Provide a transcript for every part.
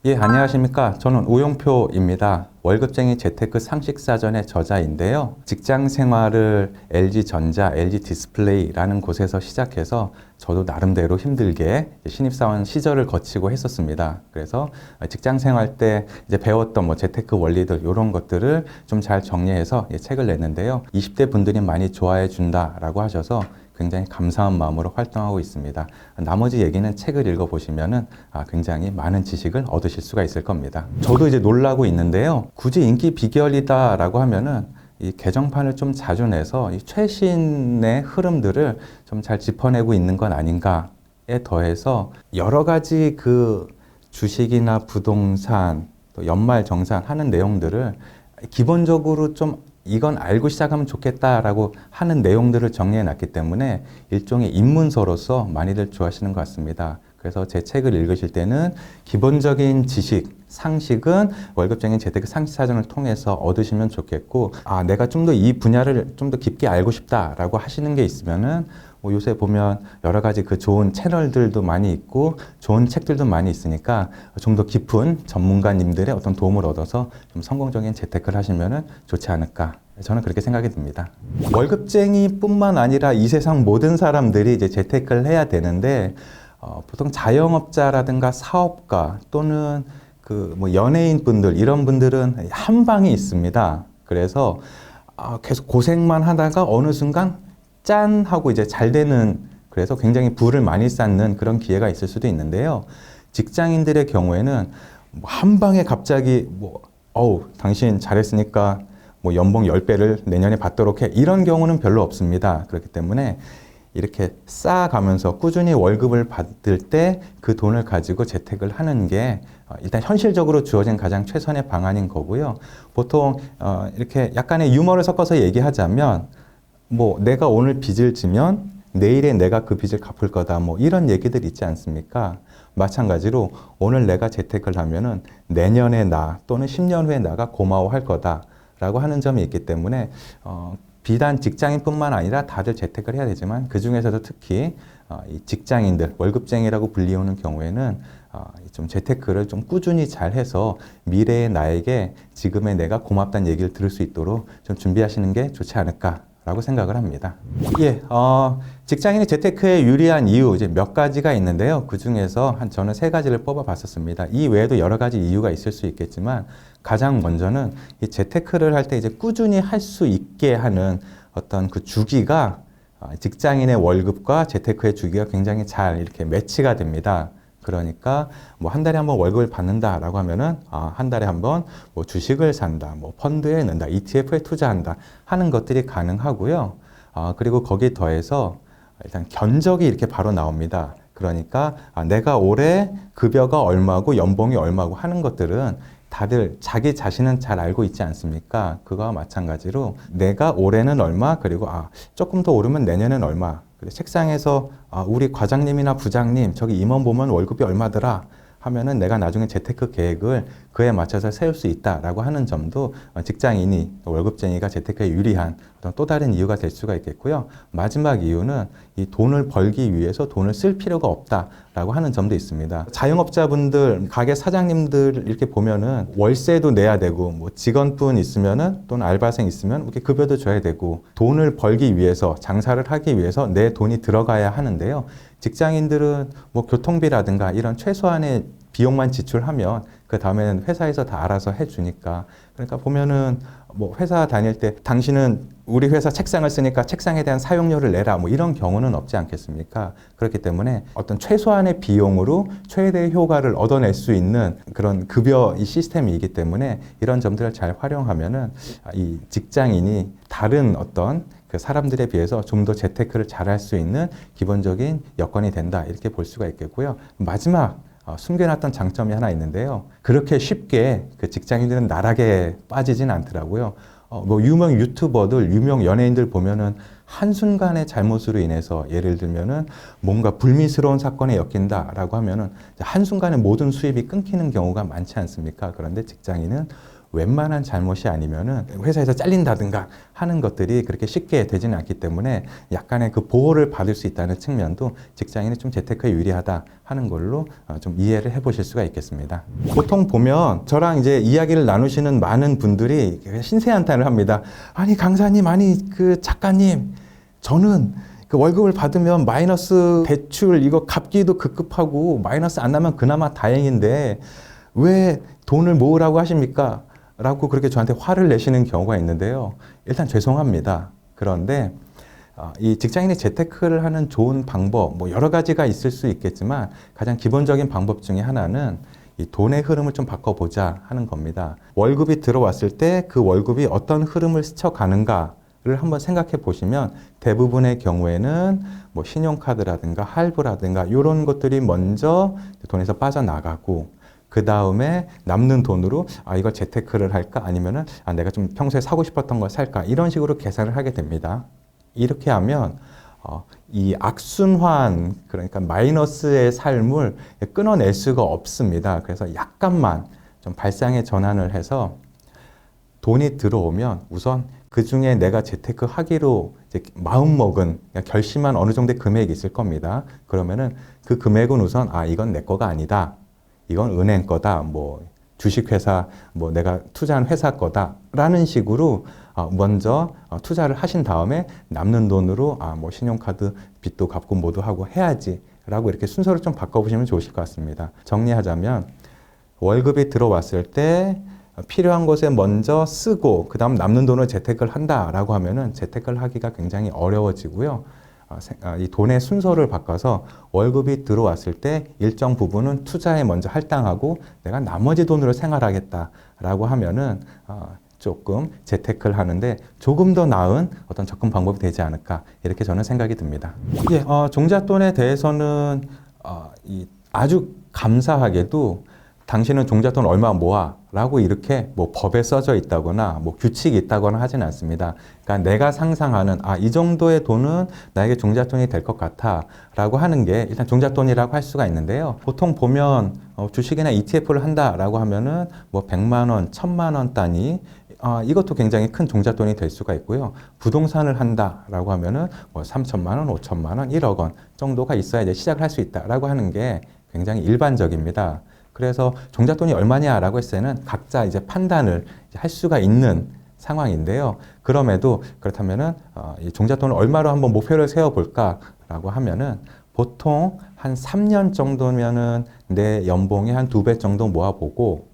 예, 안녕하십니까. 저는 우용표입니다. 월급쟁이 재테크 상식사전의 저자인데요. 직장 생활을 LG전자, LG디스플레이라는 곳에서 시작해서 저도 나름대로 힘들게 신입사원 시절을 거치고 했었습니다. 그래서 직장 생활 때 이제 배웠던 재테크 원리들 이런 것들을 좀 잘 정리해서 책을 냈는데요. 20대 분들이 많이 좋아해 준다라고 하셔서 굉장히 감사한 마음으로 활동하고 있습니다. 나머지 얘기는 책을 읽어보시면은 굉장히 많은 지식을 얻으실 수가 있을 겁니다. 저도 이제 놀라고 있는데요. 굳이 인기 비결이다라고 하면은 이 개정판을 좀 자주 내서 이 최신의 흐름들을 좀 잘 짚어내고 있는 건 아닌가에 더해서 여러 가지 그 주식이나 부동산, 또 연말 정산 하는 내용들을 기본적으로 좀 이건 알고 시작하면 좋겠다라고 하는 내용들을 정리해 놨기 때문에 일종의 입문서로서 많이들 좋아하시는 것 같습니다. 그래서 제 책을 읽으실 때는 기본적인 지식, 상식은 월급쟁이 재테크 상식사전을 통해서 얻으시면 좋겠고, 내가 좀 더 이 분야를 좀 더 깊게 알고 싶다라고 하시는 게 있으면은 요새 보면 여러 가지 그 좋은 채널들도 많이 있고 좋은 책들도 많이 있으니까 좀 더 깊은 전문가님들의 어떤 도움을 얻어서 좀 성공적인 재테크를 하시면은 좋지 않을까. 저는 그렇게 생각이 듭니다. 월급쟁이뿐만 아니라 이 세상 모든 사람들이 이제 재테크를 해야 되는데 보통 자영업자라든가 사업가 또는 연예인 분들 이런 분들은 한 방이 있습니다. 그래서 계속 고생만 하다가 어느 순간 짠 하고 이제 잘 되는, 그래서 굉장히 부를 많이 쌓는 그런 기회가 있을 수도 있는데요. 직장인들의 경우에는 한 방에 갑자기 당신 잘했으니까 연봉 10배를 내년에 받도록 해, 이런 경우는 별로 없습니다. 그렇기 때문에 이렇게 쌓아가면서 꾸준히 월급을 받을 때 그 돈을 가지고 재테크를 하는 게 일단 현실적으로 주어진 가장 최선의 방안인 거고요. 보통 이렇게 약간의 유머를 섞어서 얘기하자면 내가 오늘 빚을 지면 내일에 내가 그 빚을 갚을 거다, 이런 얘기들 있지 않습니까? 마찬가지로 오늘 내가 재테크를 하면은 내년에 나 또는 10년 후에 나가 고마워할 거다라고 하는 점이 있기 때문에 비단 직장인뿐만 아니라 다들 재테크를 해야 되지만 그 중에서도 특히 이 직장인들, 월급쟁이라고 불리우는 경우에는 좀 재테크를 좀 꾸준히 잘 해서 미래의 나에게 지금의 내가 고맙다는 얘기를 들을 수 있도록 좀 준비하시는 게 좋지 않을까라고 생각을 합니다. 직장인이 재테크에 유리한 이유 이제 몇 가지가 있는데요. 그 중에서 저는 3가지를 뽑아봤었습니다. 이 외에도 여러 가지 이유가 있을 수 있겠지만 가장 먼저는 이 재테크를 할 때 이제 꾸준히 할 수 있게 하는 어떤 그 주기가 직장인의 월급과 재테크의 주기가 굉장히 잘 이렇게 매치가 됩니다. 그러니까 한 달에 한 번 월급을 받는다라고 하면은 한 달에 한 번 주식을 산다, 펀드에 넣는다, ETF에 투자한다 하는 것들이 가능하고요. 그리고 거기에 더해서 일단 견적이 이렇게 바로 나옵니다. 그러니까 내가 올해 급여가 얼마고 연봉이 얼마고 하는 것들은 다들 자기 자신은 잘 알고 있지 않습니까? 그거와 마찬가지로 내가 올해는 얼마, 그리고 조금 더 오르면 내년엔 얼마. 책상에서 우리 과장님이나 부장님 저기 임원 보면 월급이 얼마더라 하면은 내가 나중에 재테크 계획을 그에 맞춰서 세울 수 있다라고 하는 점도 직장인이 월급쟁이가 재테크에 유리한 어떤 또 다른 이유가 될 수가 있겠고요. 마지막 이유는 이 돈을 벌기 위해서 돈을 쓸 필요가 없다라고 하는 점도 있습니다. 자영업자분들, 가게 사장님들 이렇게 보면은 월세도 내야 되고 직원분 있으면은 또는 알바생 있으면 이렇게 급여도 줘야 되고 돈을 벌기 위해서, 장사를 하기 위해서 내 돈이 들어가야 하는데요. 직장인들은 교통비라든가 이런 최소한의 비용만 지출하면 그 다음에는 회사에서 다 알아서 해주니까, 그러니까 보면은 회사 다닐 때 당신은 우리 회사 책상을 쓰니까 책상에 대한 사용료를 내라 이런 경우는 없지 않겠습니까? 그렇기 때문에 어떤 최소한의 비용으로 최대의 효과를 얻어낼 수 있는 그런 급여 이 시스템이기 때문에 이런 점들을 잘 활용하면은 이 직장인이 다른 어떤 그 사람들에 비해서 좀 더 재테크를 잘할 수 있는 기본적인 여건이 된다, 이렇게 볼 수가 있겠고요. 마지막 숨겨놨던 장점이 하나 있는데요. 그렇게 쉽게 그 직장인들은 나락에 빠지진 않더라고요. 유명 유튜버들, 유명 연예인들 보면은 한순간의 잘못으로 인해서, 예를 들면은 뭔가 불미스러운 사건에 엮인다라고 하면은 한순간에 모든 수입이 끊기는 경우가 많지 않습니까? 그런데 직장인은 웬만한 잘못이 아니면은 회사에서 잘린다든가 하는 것들이 그렇게 쉽게 되지는 않기 때문에 약간의 그 보호를 받을 수 있다는 측면도 직장인이 좀 재테크에 유리하다 하는 걸로 좀 이해를 해보실 수가 있겠습니다. 보통 보면 저랑 이제 이야기를 나누시는 많은 분들이 신세한탄을 합니다. 아니 강사님, 아니 그 작가님, 저는 그 월급을 받으면 마이너스 대출 이거 갚기도 급급하고 마이너스 안 나면 그나마 다행인데 왜 돈을 모으라고 하십니까? 라고 그렇게 저한테 화를 내시는 경우가 있는데요. 일단 죄송합니다. 그런데 이 직장인이 재테크를 하는 좋은 방법, 뭐 여러 가지가 있을 수 있겠지만 가장 기본적인 방법 중에 하나는 이 돈의 흐름을 좀 바꿔보자 하는 겁니다. 월급이 들어왔을 때 그 월급이 어떤 흐름을 스쳐가는가 를 한번 생각해 보시면 대부분의 경우에는 뭐 신용카드라든가 할부라든가 이런 것들이 먼저 돈에서 빠져나가고 그 다음에 남는 돈으로 이걸 재테크를 할까 아니면은 내가 좀 평소에 사고 싶었던 걸 살까 이런 식으로 계산을 하게 됩니다. 이렇게 하면 이 악순환, 그러니까 마이너스의 삶을 끊어낼 수가 없습니다. 그래서 약간만 좀 발상의 전환을 해서 돈이 들어오면 우선 그 중에 내가 재테크 하기로 이제 마음먹은, 결심한 어느 정도의 금액이 있을 겁니다. 그러면은 그 금액은 우선, 이건 내 거가 아니다. 이건 은행 거다. 뭐, 주식회사, 뭐, 내가 투자한 회사 거다. 라는 식으로 먼저 투자를 하신 다음에 남는 돈으로, 뭐, 신용카드 빚도 갚고 뭐도 하고 해야지. 라고 이렇게 순서를 좀 바꿔보시면 좋으실 것 같습니다. 정리하자면, 월급이 들어왔을 때, 필요한 곳에 먼저 쓰고 그 다음 남는 돈을 재테크를 한다라고 하면은 재테크를 하기가 굉장히 어려워지고요. 이 돈의 순서를 바꿔서 월급이 들어왔을 때 일정 부분은 투자에 먼저 할당하고 내가 나머지 돈으로 생활하겠다라고 하면은 조금 재테크를 하는데 조금 더 나은 어떤 접근 방법이 되지 않을까 이렇게 저는 생각이 듭니다. 종잣돈에 대해서는 아주 감사하게도 당신은 종잣돈 얼마 모아? 라고 이렇게 뭐 법에 써져 있다거나 뭐 규칙이 있다거나 하진 않습니다. 그러니까 내가 상상하는 이 정도의 돈은 나에게 종잣돈이 될 것 같아 라고 하는 게 일단 종잣돈이라고 할 수가 있는데요. 보통 보면 주식이나 ETF를 한다라고 하면은 뭐 100만 원, 1000만 원 단위 이것도 굉장히 큰 종잣돈이 될 수가 있고요. 부동산을 한다라고 하면은 뭐 3천만 원, 5천만 원, 1억 원 정도가 있어야 이제 시작을 할 수 있다라고 하는 게 굉장히 일반적입니다. 그래서 종잣돈이 얼마냐라고 했을 때는 각자 이제 판단을 할 수가 있는 상황인데요. 그럼에도 그렇다면은 이 종잣돈을 얼마로 한번 목표를 세워볼까라고 하면은 보통 한 3년 정도면은 내 연봉의 한 2배 정도 모아보고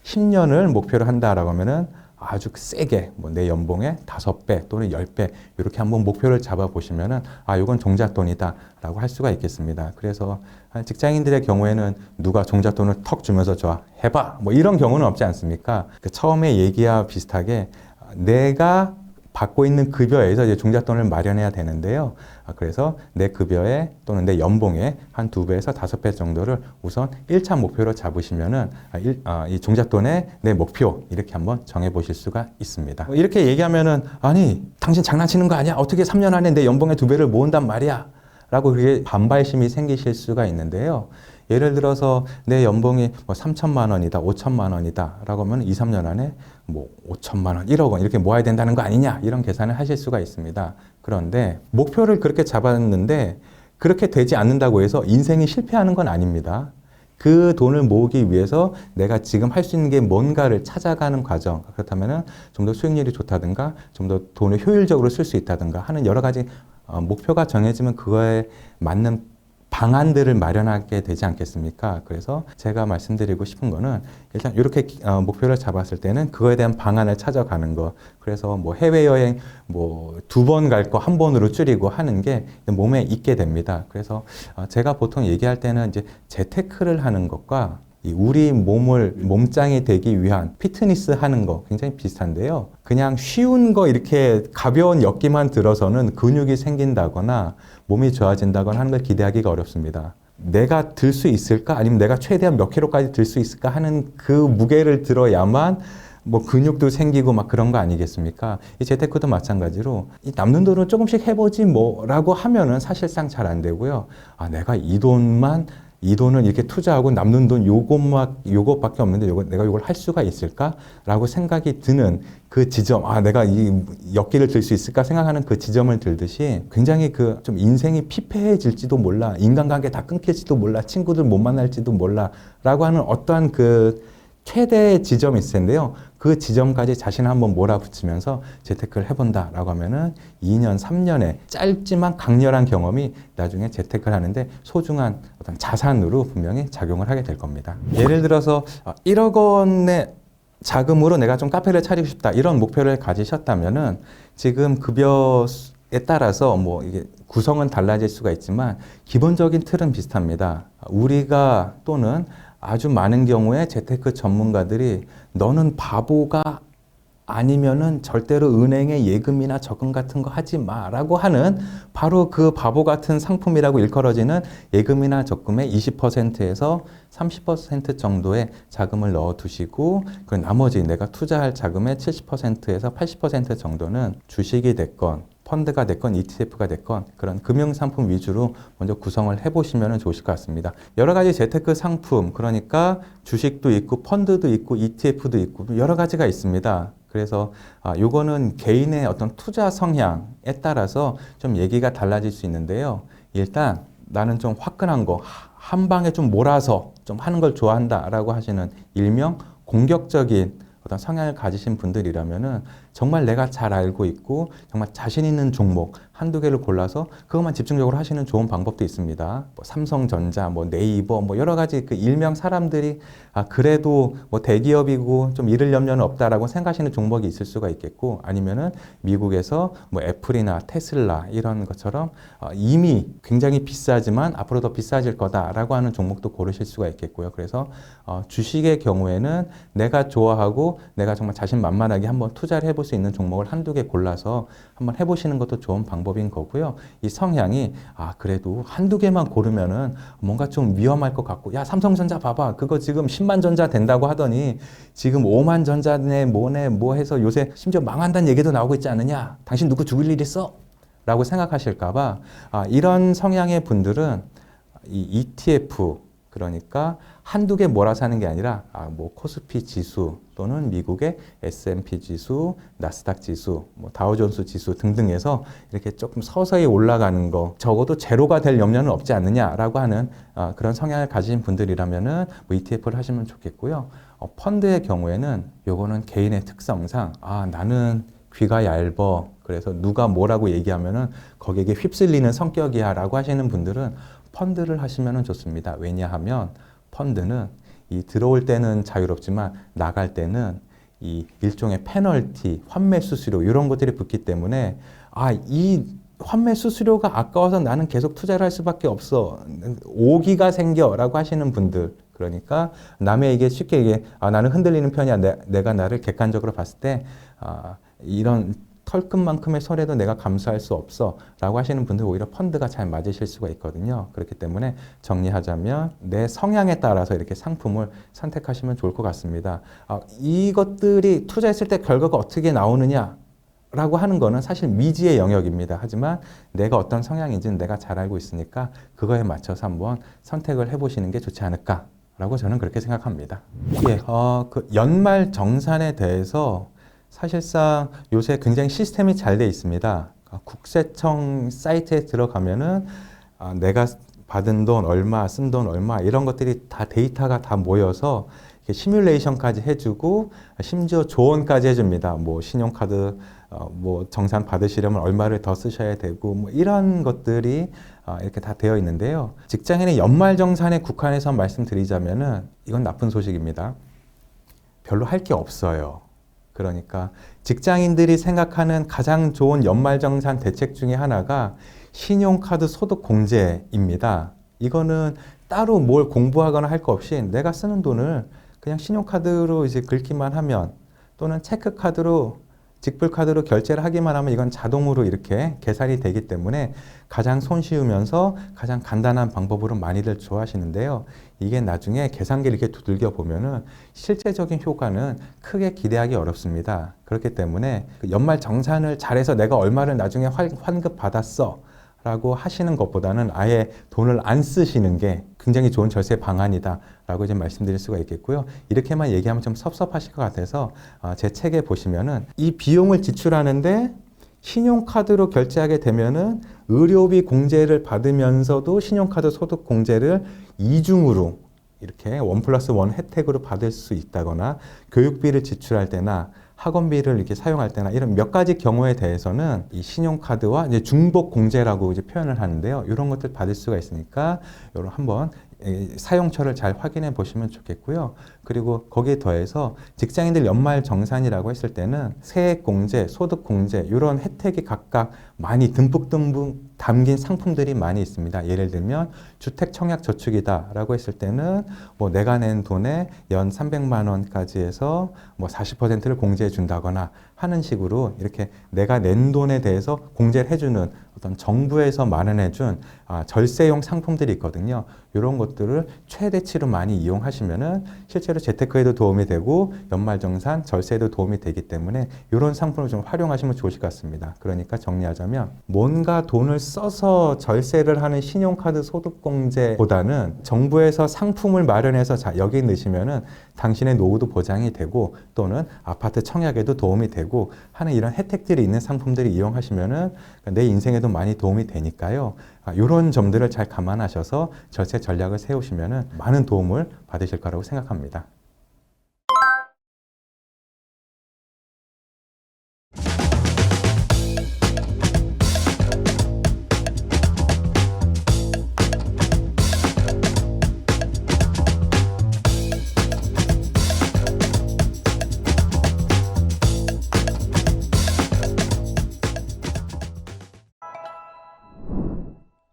10년을 목표로 한다라고 하면은 아주 세게 뭐 내 연봉의 5배 또는 10배 이렇게 한번 목표를 잡아보시면은 이건 종잣돈이다 라고 할 수가 있겠습니다. 그래서 직장인들의 경우에는 누가 종잣돈을 턱 주면서 해봐 뭐 이런 경우는 없지 않습니까? 처음에 얘기와 비슷하게 내가 받고 있는 급여에서 이제 종잣돈을 마련해야 되는데요. 그래서 내 급여에 또는 내 연봉에 한 2배에서 5배 정도를 우선 1차 목표로 잡으시면은 이 종잣돈의 내 목표 이렇게 한번 정해 보실 수가 있습니다. 이렇게 얘기하면은 당신 장난치는 거 아니야? 어떻게 3년 안에 내 연봉의 2배를 모은단 말이야? 라고 그게 반발심이 생기실 수가 있는데요. 예를 들어서 내 연봉이 뭐 3천만 원이다, 5천만 원이다 라고 하면 2, 3년 안에 뭐 5천만 원, 1억 원 이렇게 모아야 된다는 거 아니냐 이런 계산을 하실 수가 있습니다. 그런데 목표를 그렇게 잡았는데 그렇게 되지 않는다고 해서 인생이 실패하는 건 아닙니다. 그 돈을 모으기 위해서 내가 지금 할 수 있는 게 뭔가를 찾아가는 과정, 그렇다면 좀 더 수익률이 좋다든가 좀 더 돈을 효율적으로 쓸 수 있다든가 하는 여러 가지 목표가 정해지면 그거에 맞는 방안들을 마련하게 되지 않겠습니까? 그래서 제가 말씀드리고 싶은 거는 일단 이렇게 목표를 잡았을 때는 그거에 대한 방안을 찾아가는 거. 그래서 뭐 해외여행 뭐 2번 갈 거 1번으로 줄이고 하는 게 몸에 있게 됩니다. 그래서 제가 보통 얘기할 때는 이제 재테크를 하는 것과 우리 몸짱이 되기 위한 피트니스 하는 거 굉장히 비슷한데요. 그냥 쉬운 거 이렇게 가벼운 엮기만 들어서는 근육이 생긴다거나 몸이 좋아진다거나 하는 걸 기대하기가 어렵습니다. 내가 들 수 있을까? 아니면 내가 최대한 몇 킬로까지 들 수 있을까? 하는 그 무게를 들어야만 뭐 근육도 생기고 막 그런 거 아니겠습니까? 이 재테크도 마찬가지로 이 남는 돈을 조금씩 해보지 뭐라고 하면은 사실상 잘 안 되고요. 내가 이 돈만 이 돈을 이렇게 투자하고 남는 돈 요것밖에 없는데 내가 요걸 할 수가 있을까라고 생각이 드는 그 지점, 내가 이 역기를 들 수 있을까 생각하는 그 지점을 들듯이 굉장히 그 좀 인생이 피폐해질지도 몰라, 인간관계 다 끊길지도 몰라, 친구들 못 만날지도 몰라라고 하는 어떠한 그 최대의 지점이 있을 텐데요. 그 지점까지 자신을 한번 몰아붙이면서 재테크를 해본다라고 하면은 2년, 3년의 짧지만 강렬한 경험이 나중에 재테크를 하는데 소중한 어떤 자산으로 분명히 작용을 하게 될 겁니다. 예를 들어서 1억 원의 자금으로 내가 좀 카페를 차리고 싶다 이런 목표를 가지셨다면은 지금 급여에 따라서 뭐 이게 구성은 달라질 수가 있지만 기본적인 틀은 비슷합니다. 우리가 또는 아주 많은 경우에 재테크 전문가들이 너는 바보가 아니면은 절대로 은행에 예금이나 적금 같은 거 하지 마라고 하는 바로 그 바보 같은 상품이라고 일컬어지는 예금이나 적금의 20%에서 30% 정도의 자금을 넣어 두시고 그 나머지 내가 투자할 자금의 70%에서 80% 정도는 주식이 됐건 펀드가 됐건 ETF가 됐건 그런 금융상품 위주로 먼저 구성을 해보시면 좋으실 것 같습니다. 여러 가지 재테크 상품, 그러니까 주식도 있고 펀드도 있고 ETF도 있고 여러 가지가 있습니다. 그래서 요거는 개인의 어떤 투자 성향에 따라서 좀 얘기가 달라질 수 있는데요. 일단 나는 좀 화끈한 거, 한 방에 좀 몰아서 좀 하는 걸 좋아한다라고 하시는 일명 공격적인 어떤 성향을 가지신 분들이라면은 정말 내가 잘 알고 있고 정말 자신 있는 종목 한두 개를 골라서 그것만 집중적으로 하시는 좋은 방법도 있습니다. 뭐 삼성전자, 뭐 네이버, 뭐 여러 가지 그 일명 사람들이 그래도 뭐 대기업이고 좀 잃을 염려는 없다라고 생각하시는 종목이 있을 수가 있겠고, 아니면은 미국에서 뭐 애플이나 테슬라 이런 것처럼 이미 굉장히 비싸지만 앞으로 더 비싸질 거다라고 하는 종목도 고르실 수가 있겠고요. 그래서 주식의 경우에는 내가 좋아하고 내가 정말 자신만만하게 한번 투자를 해볼 수 있는 종목을 한두 개 골라서 한번 해보시는 것도 좋은 방법인 거고요. 이 성향이 그래도 한두 개만 고르면은 뭔가 좀 위험할 것 같고, 야 삼성전자 봐봐 그거 지금 10만 전자 된다고 하더니 지금 5만 전자네 뭐네 뭐 해서 요새 심지어 망한다는 얘기도 나오고 있지 않느냐, 당신 누구 죽일 일 있어? 라고 생각하실까봐 이런 성향의 분들은 이 ETF, 그러니까 한두 개 몰아서 하는 게 아니라 뭐 코스피 지수 또는 미국의 S&P 지수, 나스닥 지수, 뭐 다우존스 지수 등등에서 이렇게 조금 서서히 올라가는 거, 적어도 제로가 될 염려는 없지 않느냐라고 하는 그런 성향을 가진 분들이라면은 뭐 ETF를 하시면 좋겠고요. 펀드의 경우에는 요거는 개인의 특성상 나는 귀가 얇어, 그래서 누가 뭐라고 얘기하면은 거기에 휩쓸리는 성격이야 라고 하시는 분들은 펀드를 하시면 좋습니다. 왜냐하면 펀드는 이 들어올 때는 자유롭지만 나갈 때는 이 일종의 페널티, 환매 수수료 이런 것들이 붙기 때문에 이 환매 수수료가 아까워서 나는 계속 투자를 할 수밖에 없어, 오기가 생겨라고 하시는 분들, 그러니까 남에게 쉽게 얘기해 나는 흔들리는 편이야, 내가 나를 객관적으로 봤을 때 이런 털끝만큼의 손해도 내가 감수할 수 없어 라고 하시는 분들 오히려 펀드가 잘 맞으실 수가 있거든요. 그렇기 때문에 정리하자면 내 성향에 따라서 이렇게 상품을 선택하시면 좋을 것 같습니다. 이것들이 투자했을 때 결과가 어떻게 나오느냐 라고 하는 거는 사실 미지의 영역입니다. 하지만 내가 어떤 성향인지는 내가 잘 알고 있으니까 그거에 맞춰서 한번 선택을 해보시는 게 좋지 않을까 라고 저는 그렇게 생각합니다. 그 연말 정산에 대해서 사실상 요새 굉장히 시스템이 잘 돼 있습니다. 국세청 사이트에 들어가면은 내가 받은 돈 얼마, 쓴 돈 얼마 이런 것들이 다 데이터가 다 모여서 시뮬레이션까지 해주고 심지어 조언까지 해줍니다. 뭐 신용카드 뭐 정산 받으시려면 얼마를 더 쓰셔야 되고 뭐 이런 것들이 이렇게 다 되어 있는데요. 직장인의 연말정산에 국한해서 말씀드리자면은 이건 나쁜 소식입니다. 별로 할 게 없어요. 그러니까 직장인들이 생각하는 가장 좋은 연말정산 대책 중에 하나가 신용카드 소득 공제입니다. 이거는 따로 뭘 공부하거나 할 거 없이 내가 쓰는 돈을 그냥 신용카드로 이제 긁기만 하면, 또는 체크카드로, 직불카드로 결제를 하기만 하면 이건 자동으로 이렇게 계산이 되기 때문에 가장 손쉬우면서 가장 간단한 방법으로 많이들 좋아하시는데요. 이게 나중에 계산기를 이렇게 두들겨 보면은 실제적인 효과는 크게 기대하기 어렵습니다. 그렇기 때문에 연말 정산을 잘해서 내가 얼마를 나중에 환급 받았어 라고 하시는 것보다는 아예 돈을 안 쓰시는 게 굉장히 좋은 절세 방안이다라고 이제 말씀드릴 수가 있겠고요. 이렇게만 얘기하면 좀 섭섭하실 것 같아서 제 책에 보시면은 이 비용을 지출하는데 신용카드로 결제하게 되면은 의료비 공제를 받으면서도 신용카드 소득 공제를 이중으로 이렇게 1+1 혜택으로 받을 수 있다거나 교육비를 지출할 때나 학원비를 이렇게 사용할 때나 이런 몇 가지 경우에 대해서는 이 신용카드와 이제 중복 공제라고 이제 표현을 하는데요. 이런 것들 받을 수가 있으니까 이런 한번 사용처를 잘 확인해 보시면 좋겠고요. 그리고 거기에 더해서 직장인들 연말 정산이라고 했을 때는 세액 공제, 소득 공제 이런 혜택이 각각 많이 듬뿍듬뿍 담긴 상품들이 많이 있습니다. 예를 들면 주택 청약 저축이다라고 했을 때는 뭐 내가 낸 돈에 연 300만 원까지 해서 뭐 40%를 공제해 준다거나 하는 식으로 이렇게 내가 낸 돈에 대해서 공제를 해주는 어떤 정부에서 마련해준 절세용 상품들이 있거든요. 이런 것들을 최대치로 많이 이용하시면은 실제로 재테크에도 도움이 되고 연말정산, 절세에도 도움이 되기 때문에 이런 상품을 좀 활용하시면 좋으실 것 같습니다. 그러니까 정리하자면 뭔가 돈을 써서 절세를 하는 신용카드 소득공제보다는 정부에서 상품을 마련해서 자, 여기 넣으시면은 당신의 노후도 보장이 되고 또는 아파트 청약에도 도움이 되고 하는 이런 혜택들이 있는 상품들을 이용하시면은 내 인생에도 많이 도움이 되니까요. 이런 점들을 잘 감안하셔서 절세 전략을 세우시면은 많은 도움을 받으실 거라고 생각합니다.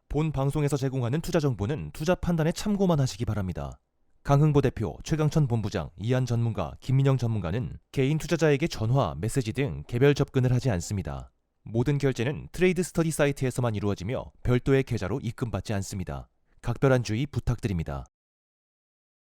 본 방송에서 제공하는 투자 정보는 투자 판단에 참고만 하시기 바랍니다. 강흥보 대표, 최강천 본부장, 이한 전문가, 김민영 전문가는 개인 투자자에게 전화, 메시지 등 개별 접근을 하지 않습니다. 모든 결제는 트레이드 스터디 사이트에서만 이루어지며 별도의 계좌로 입금받지 않습니다. 각별한 주의 부탁드립니다.